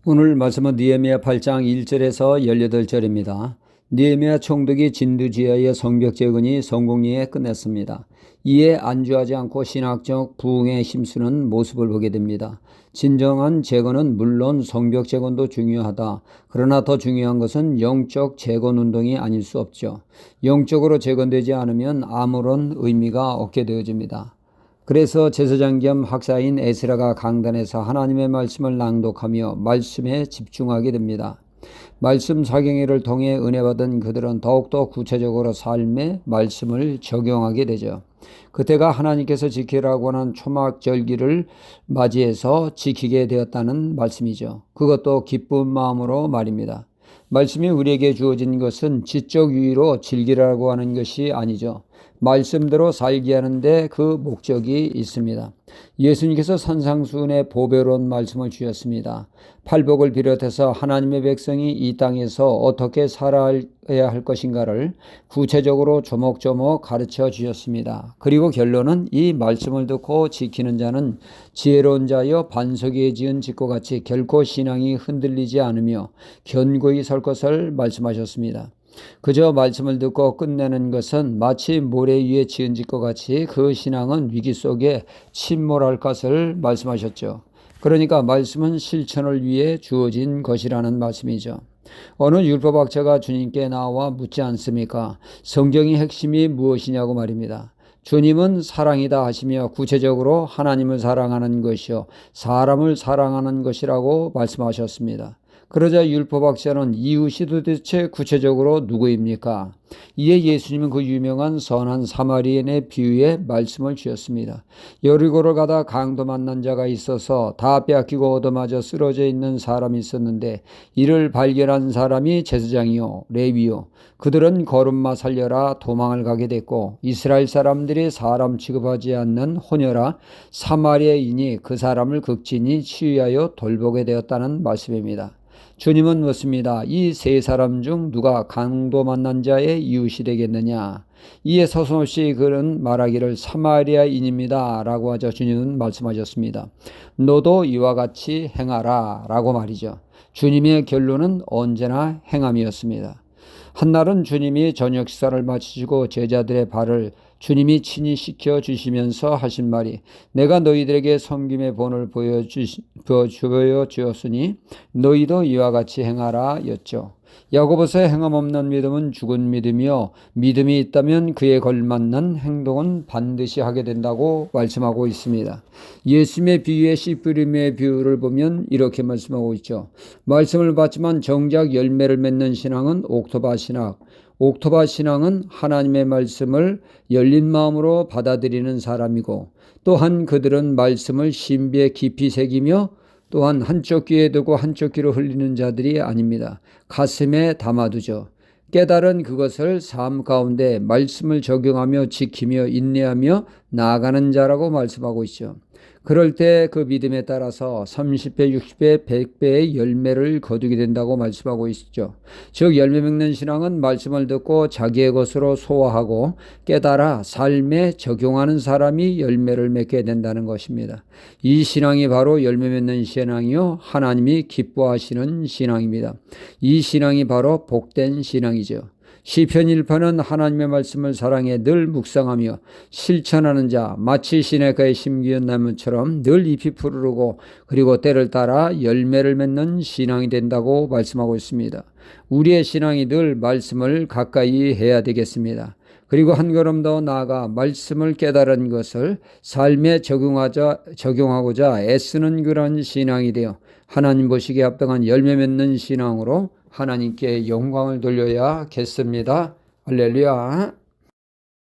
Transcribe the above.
오늘 말씀은 느헤미야 8장 1절에서 18절입니다. 느헤미야 총독이 진두지하의 성벽 재건이 성공리에 끝냈습니다. 이에 안주하지 않고 신학적 부흥에 힘쓰는 모습을 보게 됩니다. 진정한 재건은 물론 성벽 재건도 중요하다. 그러나 더 중요한 것은 영적 재건 운동이 아닐 수 없죠. 영적으로 재건되지 않으면 아무런 의미가 없게 되어집니다. 그래서 제사장 겸 학사인 에스라가 강단에서 하나님의 말씀을 낭독하며 말씀에 집중하게 됩니다. 말씀 사경회를 통해 은혜 받은 그들은 더욱더 구체적으로 삶에 말씀을 적용하게 되죠. 그때가 하나님께서 지키라고 하는 초막절기를 맞이해서 지키게 되었다는 말씀이죠. 그것도 기쁜 마음으로 말입니다. 말씀이 우리에게 주어진 것은 지적 유의로 즐기라고 하는 것이 아니죠. 말씀대로 살게 하는데 그 목적이 있습니다. 예수님께서 산상수훈의 보배로운 말씀을 주셨습니다. 팔복을 비롯해서 하나님의 백성이 이 땅에서 어떻게 살아야 할 것인가를 구체적으로 조목조목 가르쳐 주셨습니다. 그리고 결론은 이 말씀을 듣고 지키는 자는 지혜로운 자여 반석 위에 지은 집과 같이 결코 신앙이 흔들리지 않으며 견고히 설 것을 말씀하셨습니다. 그저 말씀을 듣고 끝내는 것은 마치 모래 위에 지은 집과 같이 그 신앙은 위기 속에 침몰할 것을 말씀하셨죠. 그러니까 말씀은 실천을 위해 주어진 것이라는 말씀이죠. 어느 율법학자가 주님께 나와 묻지 않습니까? 성경의 핵심이 무엇이냐고 말입니다. 주님은 사랑이다 하시며 구체적으로 하나님을 사랑하는 것이요 사람을 사랑하는 것이라고 말씀하셨습니다. 그러자 율법학자는 이웃이 도대체 구체적으로 누구입니까? 이에 예수님은 그 유명한 선한 사마리아인의 비유의 말씀을 주셨습니다. 여리고를 가다 강도 만난 자가 있어서 다 빼앗기고 얻어맞아 쓰러져 있는 사람이 있었는데 이를 발견한 사람이 제사장이요 레위요 그들은 걸음마 살려라 도망을 가게 됐고 이스라엘 사람들이 사람 취급하지 않는 혼혈아 사마리아인이 그 사람을 극진히 치유하여 돌보게 되었다는 말씀입니다. 주님은 묻습니다. 이 세 사람 중 누가 강도 만난 자의 이웃이 되겠느냐? 이에 서슴없이 그는 말하기를 사마리아인입니다 라고 하죠. 주님은 말씀하셨습니다. 너도 이와 같이 행하라 라고 말이죠. 주님의 결론은 언제나 행함이었습니다. 한날은 주님이 저녁 식사를 마치시고 제자들의 발을 주님이 친히 씻겨 주시면서 하신 말이 내가 너희들에게 섬김의 본을 보여주었으니 너희도 이와 같이 행하라 였죠. 야고보서의 행함 없는 믿음은 죽은 믿음이요 믿음이 있다면 그에 걸맞는 행동은 반드시 하게 된다고 말씀하고 있습니다. 예수님의 비유의 씨 뿌림의 비유를 보면 이렇게 말씀하고 있죠. 말씀을 받지만 정작 열매를 맺는 신앙은 옥토바 신앙. 옥토바 신앙은 하나님의 말씀을 열린 마음으로 받아들이는 사람이고 또한 그들은 말씀을 신비에 깊이 새기며 또한 한쪽 귀에 두고 한쪽 귀로 흘리는 자들이 아닙니다. 가슴에 담아두죠. 깨달은 그것을 삶 가운데 말씀을 적용하며 지키며 인내하며 나아가는 자라고 말씀하고 있죠. 그럴 때 그 믿음에 따라서 30배, 60배, 100배의 열매를 거두게 된다고 말씀하고 있죠. 즉 열매 맺는 신앙은 말씀을 듣고 자기의 것으로 소화하고 깨달아 삶에 적용하는 사람이 열매를 맺게 된다는 것입니다. 이 신앙이 바로 열매 맺는 신앙이요 하나님이 기뻐하시는 신앙입니다. 이 신앙이 바로 복된 신앙이죠. 시편 1편은 하나님의 말씀을 사랑해 늘 묵상하며 실천하는 자 마치 시냇가에 심기운 나무처럼 늘 잎이 푸르르고 그리고 때를 따라 열매를 맺는 신앙이 된다고 말씀하고 있습니다. 우리의 신앙이 늘 말씀을 가까이 해야 되겠습니다. 그리고 한 걸음 더 나아가 말씀을 깨달은 것을 삶에 적용하고자 애쓰는 그런 신앙이 되어 하나님 보시기에 합당한 열매 맺는 신앙으로 하나님께 영광을 돌려야겠습니다. 할렐루야.